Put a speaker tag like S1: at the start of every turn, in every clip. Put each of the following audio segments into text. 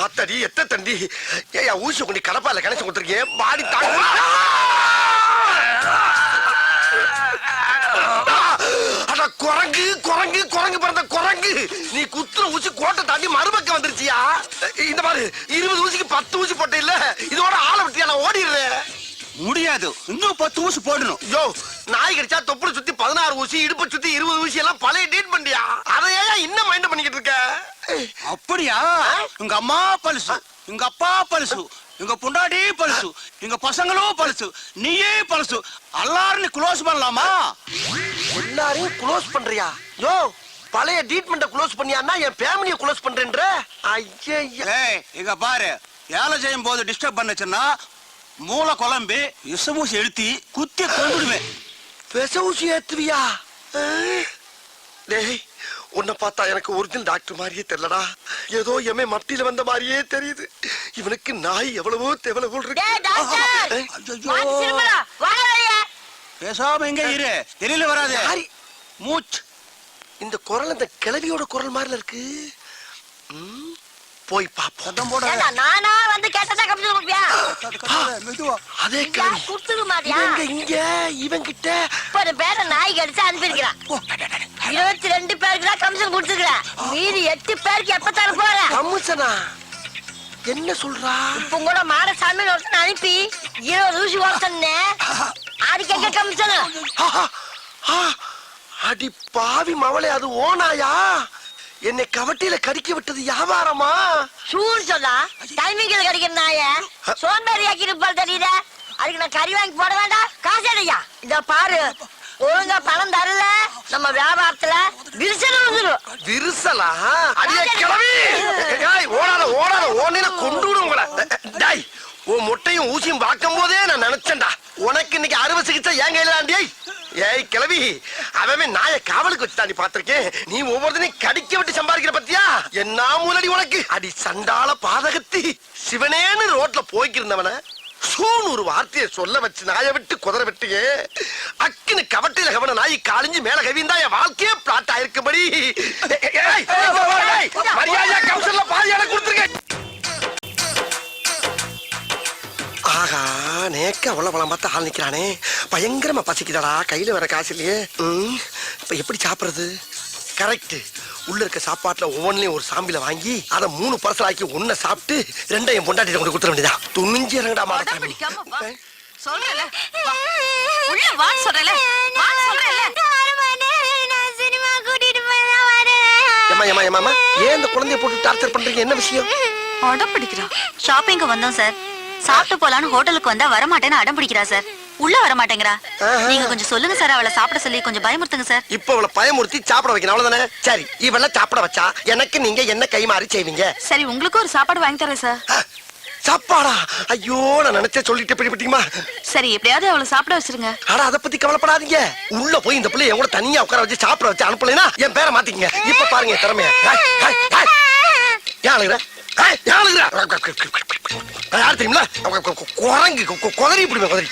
S1: ஆத்தாடி எத்த தண்டி ஏயா ஊசி கொண்டு கடப்பால கணச்சு கொடுத்துருக்கேன் பாடி குரங்கு குரங்கு குரங்கு பிறந்த குரங்கு நீ குத்துற ஊசி கோட்டை தாண்டி மறுபக்கம் வந்துருச்சியா இந்த மாதிரி 20 ஊசிக்கு 10 ஊசி போட்ட இல்ல இதோட ஆளை விட்டியா நான் ஓடிடுறேன்
S2: முடியாது இன்னும் 10 ஊசி போடணும்
S1: யோ நாய் கடிச்சா தொப்புளை சுத்தி 16 ஊசி இடுப்பை சுத்தி 20 ஊசி எல்லாம் பழைய டேட் பண்ணியா அதையா இன்னும் மைண்ட் பண்ணிக்கிட்டு இருக்க
S2: அப்படியா உங்க அம்மா பல்சு உங்க அப்பா பல்சு உங்க பொண்டாடி பல்சு உங்க பசங்களும் பல்சு நீயே பல்சு எல்லாரும் க்ளோஸ் பண்ணலாமா
S1: எல்லாரையும் க்ளோஸ் பண்றியா யோ பழைய ட்ரீட்மெண்ட க்ளோஸ் பண்ணியான்னா என் ஃபேமிலியை க்ளோஸ் பண்றேன்ற ஐயா
S2: இங்க பாரு வேலை செய்யும் போது டிஸ்டர்ப் பண்ணுச்சுன்னா மூளை குழம்பி விஷமூசி எழுத்தி குத்தி கொண்டுடுவேன்
S1: விஷமூசி ஏத்துவியா டேய் உன்னை பார்த்தா எனக்கு ஒரிஜினல் டாக்டர் மாதிரியே தெரியலடா ஏதோ எமே மட்டில வந்த மாதிரியே தெரியுது இவனுக்கு நாய் எவ்வளவோ தேவலவோ இருக்கு
S2: பேசாம எங்க இரு தெரியல வராது மூச்சு
S1: இந்த குரல் இந்த கிளவியோட குரல் மாதிரி இருக்கு போய் பாப்போம் போட
S3: நானா வந்து கேட்டதா கம்ப்யூட்டர் கொடுப்பியா
S1: அதே கிளவி இங்க இவன் கிட்ட
S3: ஒரு பேரை நாய் கடிச்சு அனுப்பியிருக்கிறான் 22 பேருக்கு தான் கமிஷன் கொடுத்துருக்கிறேன் மீதி 8 பேருக்கு எப்ப தர போற
S1: கமிஷனா என்ன சொல்றா
S3: இப்ப கூட மாடசாமி ஒருத்தன் அனுப்பி 20 ஊசி ஓட்டனே அதுக்கு எங்க கமிஷன்
S1: அடி பாவி மவளே அது ஓனாயா என்னை கவட்டியில கடிக்க விட்டது வியாபாரமா
S3: சூழ் சொல்லா டைமிங்ல கடிக்கிற நாய சோம்பேறி ஆக்கிருப்பாரு தெரியுத அதுக்கு நான் கறி வாங்கி போட வேண்டாம் காசு அடையா இத பாரு ஒழுங்கா பணம் தரல நம்ம வியாபாரத்துல விரிசல் வந்துடும்
S1: விரிசலா அடியே கிளவி ஏய் ஓடாத ஓடாத ஓடினா கொண்டுடும் உங்களை டேய் உன் முட்டையும் ஊசியும் பார்க்கும் போதே நான் நினைச்சேன்டா உனக்கு இன்னைக்கு அறுவை சிகிச்சை என் கையில தாண்டி ஏய் கிளவி அவன் நாய காவலுக்கு வச்சு தாண்டி பாத்திருக்கேன் நீ ஒவ்வொருத்தனையும் கடிக்க விட்டு சம்பாதிக்கிற பத்தியா என்ன மூலடி உனக்கு அடி சண்டால பாதகத்தி சிவனேன்னு ரோட்ல போய்க்கிருந்தவன சூன் ஒரு வார்த்தையை சொல்ல வச்சு நாயை விட்டு குதிரை விட்டுயே அக்குன்னு கவட்டில கவன நாய் காலிஞ்சு மேல கவிந்தா என் வாழ்க்கையே பிளாட் ஆயிருக்கும்படி மரியாதையா கவுசல்ல பாதி எனக்கு கொடுத்துருக்க ஆகா நேக்க அவ்வளவு பழம் பார்த்து ஆள் நிக்கிறானே பயங்கரமா பசிக்குதாடா கையில வர காசு இல்லையே இப்ப எப்படி சாப்பிடுறது கரெக்ட் உள்ள இருக்க சாப்பாட்டுல ஒவ்வொன்னையும் ஒரு சாம்பில வாங்கி அதை 3 பர்சல் ஆக்கி ஒன்ன சாப்பிட்டு 2 என் பொண்டாட்டி கொண்டு கொடுத்துட வேண்டியதா துணிஞ்சு இறங்கடா மாட்டேன்
S4: சொல்றல உள்ள வா சொல்றல வா சொல்றல நான் சினிமா கூட்டிட்டு போறேன்
S1: ஏமா ஏமா ஏன் இந்த குழந்தைய போட்டு டார்ச்சர் பண்றீங்க என்ன விஷயம்
S4: அடம் பிடிக்கிறா ஷாப்பிங்க்கு வந்தோம் சார் சாப்பிட்டு போலான்னு ஹோட்டலுக்கு வந்தா வர மாட்டேன்னு அடம் பிடிக்கிறா சார் உள்ள வர மாட்டேங்கறா நீங்க கொஞ்சம் சொல்லுங்க சார் அவளை சாப்பிட சொல்லி கொஞ்சம் பயமுறுத்துங்க சார்
S1: இப்போ அவளை பயமுறுத்தி சாப்பிட வைக்கணும் அவ்வளவுதானே சரி இவள சாப்பிட வச்சா எனக்கு நீங்க என்ன கை மாறி செய்வீங்க
S4: சரி உங்களுக்கு ஒரு சாப்பாடு வாங்கி தரேன் சார்
S1: சாப்பாடா ஐயோ நான் நினைச்சே சொல்லிட்டு பிடிப்பீங்களா
S4: சரி எப்படியாவது அவளை சாப்பிட வச்சிருங்க
S1: அட அத பத்தி கவலைப்படாதீங்க உள்ள போய் இந்த பிள்ளை என் கூட தனியா உட்கார வச்சு சாப்பிட வச்சு அனுப்பலைன்னா என் பேரை மாத்திக்கங்க இப்ப பாருங்க திறமைய யாருங்க யார் தெரியுங்களா குரங்கு குதறி இப்படி குதறி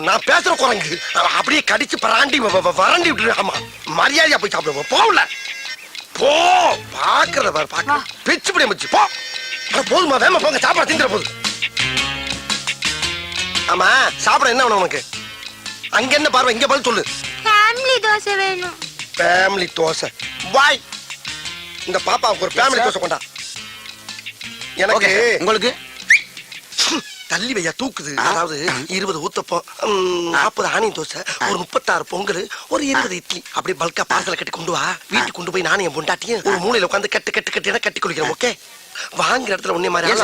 S1: நான் பேசுற குரங்கு அப்படியே கடிச்சு பராண்டி வறண்டி விட்டு ஆமா மரியாதையா போய் சாப்பிடுவோம் போகல போ பாக்குறத பாரு பாக்க பிச்சு பிடி மச்சு போ போதுமா வேமா போங்க சாப்பிட திங்கிற போது ஆமா சாப்பிட என்ன வேணும் உனக்கு அங்க என்ன பார்வை இங்க பதில் சொல்லு
S4: ஃபேமிலி தோசை வேணும்
S1: ஃபேமிலி தோசை வாய் இந்த பாப்பாவுக்கு ஒரு ஃபேமிலி தோசை கொண்டா எனக்கு
S2: உங்களுக்கு
S1: தள்ளி வையா தூக்குது அதாவது 20 ஊத்தப்பம் 40 ஆனியன் தோசை ஒரு 36 பொங்கல் ஒரு 20 இட்லி அப்படியே பல்கா பார்சல கட்டி கொண்டு வா வீட்டுக்கு கொண்டு போய் நானும் என் பொண்டாட்டியும் ஒரு மூலையில உட்காந்து கட்டு கட்டு கட்டி கட்டி குளிக்கிறோம் ஓகே வாங்குற இடத்துல உன்னை மாதிரி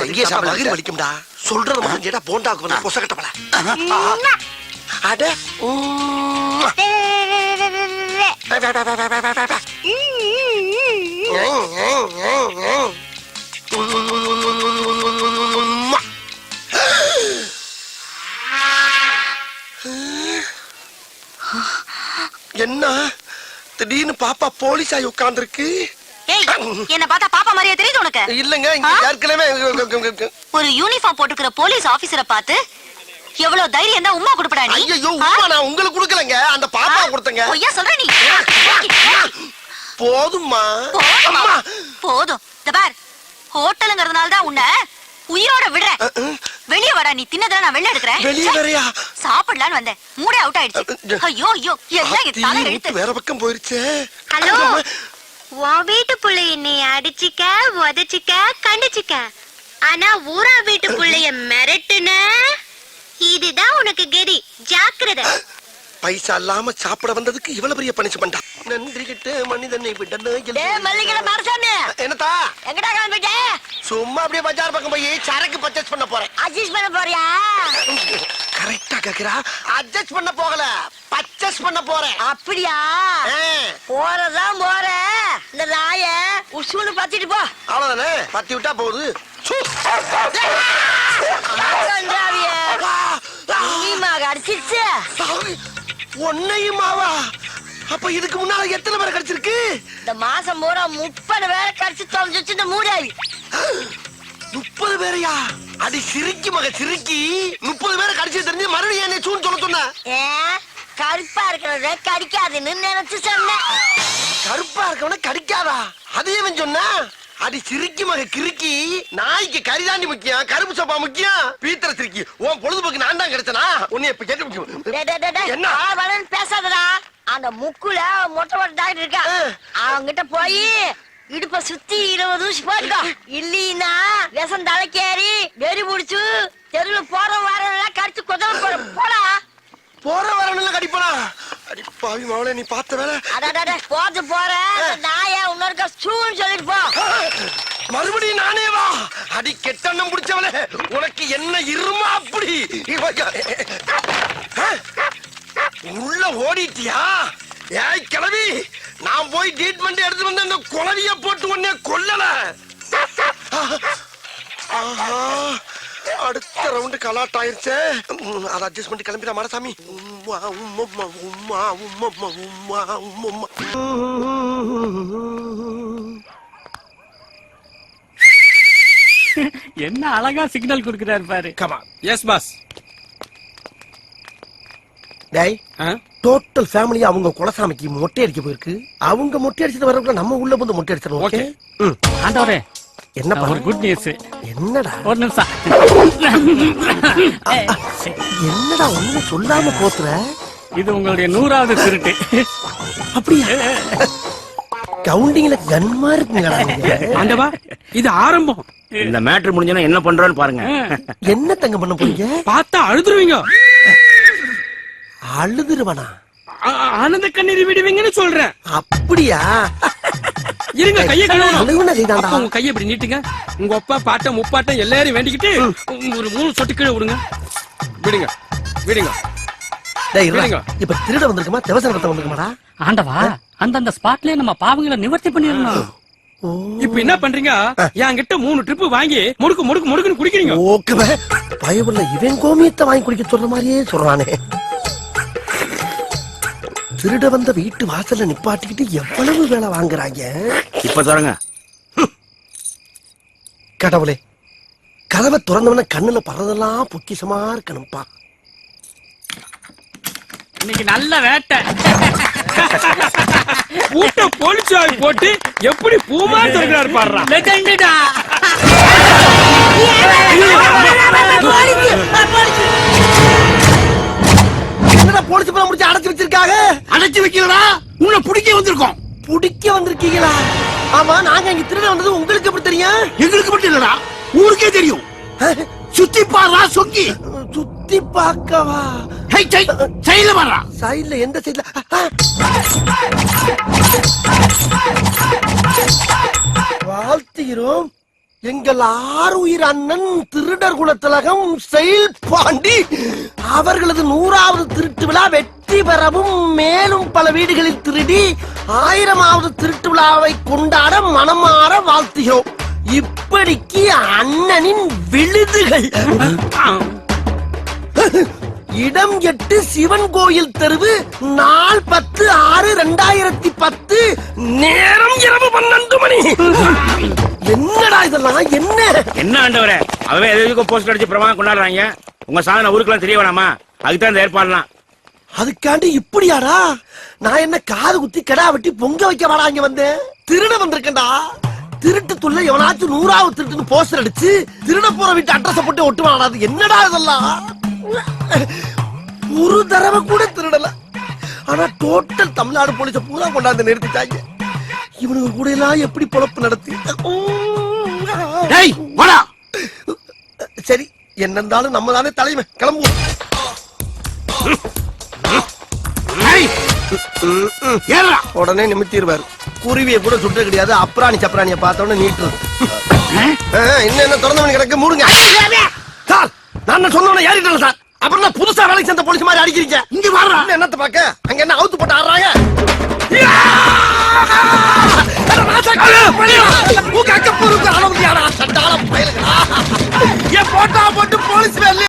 S1: மகிழ் வலிக்கும்டா சொல்றது மட்டும் கேட்டா போண்டாவுக்கு வந்து பொச கட்டப்பல அட என்ன திடீர்னு பாப்பா போலீஸ் ஆகி உட்கார்ந்துருக்கு
S4: என்ன பார்த்தா பாப்பா மாதிரியே தெரியுது உனக்கு
S1: இல்லங்க இங்க ஏற்கனவே
S4: ஒரு யூனிஃபார்ம் போட்டுக்கிற போலீஸ் ஆபீசரை பார்த்து எவ்வளவு தைரியம் தான் உம்மா கொடுப்படா நீ
S1: ஐயோ உம்மா நான் உங்களுக்கு கொடுக்கலங்க அந்த பாப்பா கொடுத்தங்க
S4: ஐயா சொல்ற நீ
S1: போதும்மா
S4: போதும் இந்த பார், ஹோட்டலுங்கிறதுனால தான் உன்னை உயிரோட விடுறேன். வெளிய வாடா, நீ தின்னதா நான் வெளிய எடுக்கிறேன்.
S1: வெளிய வரையா?
S4: சாப்பிடலான்னு வந்தேன், மூடே அவுட் ஆயிடுச்சு. ஐயோ ஐயோ, எல்லாம் என் தலை எழுத்து.
S1: வேற பக்கம் போயிருச்சே.
S5: ஹலோ, உன் வீட்டு புள்ளைய நீ அடிச்சிக்க, உதச்சிக்க, கண்டிச்சிக்க. ஆனா ஊரா வீட்டு புள்ளைய மிரட்டுன, இதுதான் உனக்கு கதி. ஜாக்கிரதை.
S1: பைசா இல்லாம சாப்பிட வந்ததுக்கு இவ்வளவு பெரிய பனிஷ்மெண்டா? நன்றி கிட்ட மனிதனை
S3: டேய் மல்லிகை மாரசாமி,
S1: என்னத்தா?
S3: எங்கடா கிளம்பிட்ட?
S1: சும்மா அப்படியே பஜார் பக்கம் போய் சரக்கு பர்ச்சேஸ் பண்ண போறேன்.
S3: அட்ஜஸ்ட் பண்ண போறியா?
S1: கரெக்டா கேக்குறா. அட்ஜஸ்ட் பண்ண போகல, பர்ச்சேஸ் பண்ண போறேன்.
S3: அப்படியா? போறதான் போற. இந்த நாய உசுன்னு பத்திட்டு போ.
S1: அவ்வளவுதானே, பத்தி விட்டா போகுது.
S3: அடிச்சிருச்சு.
S1: ஒன்னையுமாவா? அப்ப இதுக்கு முன்னால எத்தனை பேரை கடிச்சிருக்கு?
S3: இந்த மாசம் பூரா 30 பேரை கடிச்சு தொலைஞ்சிச்சு இந்த மூடாவி.
S1: 30 பேரையா? அடி சிரிக்கி மக சிரிக்கி. 30 பேரை கடிச்சு தெரிஞ்சு மறுபடியும் என்ன சூன்னு சொல்ல சொன்ன?
S3: கருப்பா இருக்கிறத கடிக்காதுன்னு நினைச்சு சொன்னேன்.
S1: கருப்பா இருக்கவன கடிக்காதா? அதே சொன்ன? அடி சிரிக்கி மக கிறுக்கி. நாய்க்கு கரிதாண்டி முக்கியம், கருப்பு சோப்பா முக்கியம். பீத்திர சிரிக்கி, உன் பொழுதுபோக்கு நான் தான் கிடைச்சனா? உன்னை இப்ப கேட்டு முக்கியம் என்ன?
S3: பேசாதடா. அந்த முக்குல மொட்டை மொட்டை டாக்டர் இருக்கா, அவங்கிட்ட போய் இடுப்ப சுத்தி 20 ஊசி போட்டுக்கோ. இல்லீன்னா விஷம் தலைக்கேறி வெறி முடிச்சு தெருவுல போற வாரம் கடிச்சு குதல போற. போடா.
S1: போற வரணும்ல கடிப்பனா? அடி பாவி மவளே, நீ பார்த்த வேலை.
S3: அடடட, போது போற நாய இன்னொருக்க சூன்னு சொல்லிட்டு போ.
S1: மறுபடியும் நானே வா? அடி கெட்டண்ணம் பிடிச்சவளே, உனக்கு என்ன இருமா அப்படி? உள்ள ஓடிட்டியா? ஏய் கிளவி, நான் போய் ட்ரீட்மெண்ட் எடுத்து வந்து அந்த குளவிய போட்டு உன்னை கொல்லல. ஆஹா, அடுத்த ரவுண்டு கலாட் ஆயிருச்சே. அதை அட்ஜஸ்ட் பண்ணி கிளம்பிடா மாரசாமி.
S6: என்ன அழகா சிக்னல் கொடுக்கிறாரு பாரு.
S1: கமா.
S6: Yes boss.
S1: டேய், டோட்டல் ஃபேமிலி அவங்க குலசாமிக்கு மொட்டை அடிக்க போயிருக்கு. அவங்க மொட்டை அடிச்சது வரக்குள்ள நம்ம உள்ள வந்து மொட்டை அடிச்சிடணும். ஓகே.
S6: ஆண்டவரே,
S1: என்ன
S6: ஒரு குட் நியூஸ்.
S1: என்னடா?
S6: ஒரு நிமிஷம்.
S1: என்னடா ஒண்ணு சொல்லாம போத்துற?
S6: இது உங்களுடைய 100வது திருட்டு.
S1: அப்படியா? கவுண்டிங்ல கன்மா இருக்குங்களா?
S6: ஆண்டவா, இது ஆரம்பம்.
S7: இந்த மேட்ரு முடிஞ்சனா என்ன பண்றோன்னு பாருங்க.
S1: என்ன தங்க பண்ண போறீங்க?
S6: பார்த்தா அழுதுருவீங்க.
S1: அழுதுருவனா?
S6: ஆனந்த கண்ணீர் விடுவீங்கன்னு சொல்றேன்.
S1: அப்படியா?
S6: இருங்க, கையை
S1: கழுவுனா.
S6: உங்க கையை இப்படி நீட்டுங்க. உங்க அப்பா பாட்டம் முப்பாட்டம் எல்லாரும் வேண்டிக்கிட்டு ஒரு 3 சொட்டு கீழே விடுங்க. விடுங்க விடுங்க.
S1: இப்ப திருட வந்திருக்குமா, தேவசனத்தை வந்திருக்குமாடா?
S6: ஆண்டவா, அந்தந்த ஸ்பாட்லயே நம்ம பாவங்களை நிவர்த்தி பண்ணிடணும். இப்ப என்ன பண்றீங்க? என்கிட்ட 3 ட்ரிப் வாங்கி முடுக்கு முடுக்கு முடுக்குன்னு குடிக்கிறீங்க.
S1: ஓகே. பயவுள்ள இவன் கோமியத்தை வாங்கி குடிக்க சொல்ற மாதிரியே சொல்றானே. திருட வந்த வீட்டு வாசல்ல நிப்பாட்டிக்கிட்டு எவ்வளவு வேலை வாங்குறாங்க.
S7: இப்ப தரங்க.
S1: கடவுளே, கதவை திறந்தவன கண்ணுல பறதெல்லாம் பொக்கிஷமா இருக்கணும்பா.
S6: இன்னைக்கு நல்ல வேட்டை. பூட்ட போலீசாய் போட்டு எப்படி பூமா திறக்கிறாரு பாடுறா.
S1: என்னடா போலீஸ் பணம் முடிச்சு அடைச்சு வச்சிருக்காங்க?
S2: அடைச்சு வைக்கிறடா, உன்னை பிடிக்க வந்திருக்கோம்.
S1: பிடிக்க வந்திருக்கீங்களா? ஆமா, நாங்க இங்க திருட வந்தது உங்களுக்கு எப்படி தெரியும்?
S2: எங்களுக்கு மட்டும் இல்லடா, ஊருக்கே தெரியும். சுத்தி பாடுறா சொக்கி.
S1: சுத்தி பார்க்கவா?
S2: சைடுல பாடுறா.
S1: சைடுல? எந்த சைடுல? வாழ்த்துகிறோம் எங்கள் 6 உயிர் அண்ணன் திருடர் குலத்திலகம் செயல் பாண்டி அவர்களது 100வது திருட்டு விழா வெற்றி பெறவும், மேலும் பல வீடுகளில் திருடி 1000வது திருட்டு விழாவை கொண்டாட மனமாற வாழ்த்துகிறோம். இப்படிக்கு அண்ணனின் விழுதுகள். இடம் 8 சிவன் கோயில் தெருவு, நாள் 10/6/2010, நேரம் இரவு 12 மணி. என்னடா இதெல்லாம்?
S7: என்ன ஆண்டவரே, அவன் எதுக்கும் போஸ்ட் அடிச்சு பிரமாதம் கொண்டாடுறாங்க. உங்க சாதனை ஊருக்குலாம் தெரிய வேணாமா? அதுக்குதான் இந்த ஏற்பாடுலாம்.
S1: அதுக்காண்டி இப்படியாடா? நான் என்ன காது குத்தி கடா வெட்டி பொங்க வைக்க வாடா இங்க வந்தேன்? திருட வந்திருக்கேன்டா. திருட்டு துள்ள எவனாச்சும் 100வது திருட்டுன்னு போஸ்டர் அடிச்சு திருட போற வீட்டு அட்ரஸ் போட்டு ஒட்டுவானா? அது என்னடா இதெல்லாம்? ஒரு தடவை கூட திருடல. ஆனா டோட்டல் தமிழ்நாடு போலீஸ பூரா கொண்டாந்து நிறுத்திட்டாங்க. இவனுக்கு கூட எல்லாம் எப்படி பொழப்பு நடத்தி?
S2: டேய் வாடா.
S1: சரி, என்ன இருந்தாலும் நம்ம தானே தலைமை, கிளம்புவோம்.
S2: டேய் ஏறா.
S1: உடனே நிமித்திடுவாரு. குருவியை கூட சுட்ட கிடையாது, அப்ராணி சப்ராணியை பார்த்தோன்னு நீட்டுறது. என்ன திறந்த மணி கிடக்கு, மூடுங்க சார். நான் சொன்னோன்னு ஏறிட்டேன் சார். அப்புறம் நான் புதுசா வேலைக்கு சேர்ந்த போலீஸ் மாதிரி அடிக்கிறீங்க. இங்க வர்றா. என்னத்த பாக்க? அங்க என்ன அவுத்து போட்டு ஆடுறாங்க? போட்டா போட்டு போலீஸ்